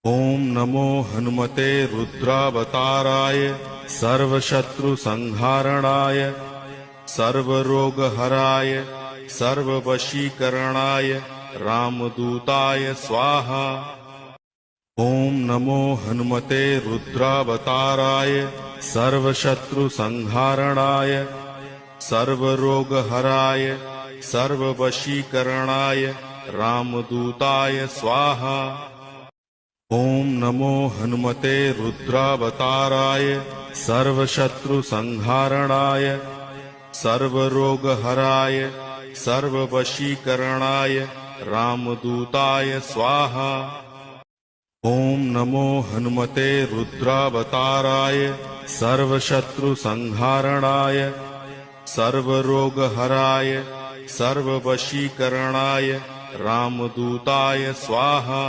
ओम नमो हनुमते रुद्रावताराय सर्वशत्रुसंहारणाय सर्वरोगहराय सर्ववशीकरणाय रामदूताय स्वाहा। ओम नमो हनुमते रुद्रावताराय सर्वशत्रुसंहारणाय सर्वरोगहराय सर्ववशीकरणाय रामदूताय स्वाहा। ओम नमो हनुमते रुद्रावताराय सर्वशत्रुसंहारणाय सर्वरोगहराय सर्ववशीकरणाय रामदूताय स्वाहा। ओम नमो हनुमते रुद्रावताराय सर्वशत्रुसंहारणाय सर्वरोगहराय सर्ववशीकरणाय रामदूताय स्वाहा।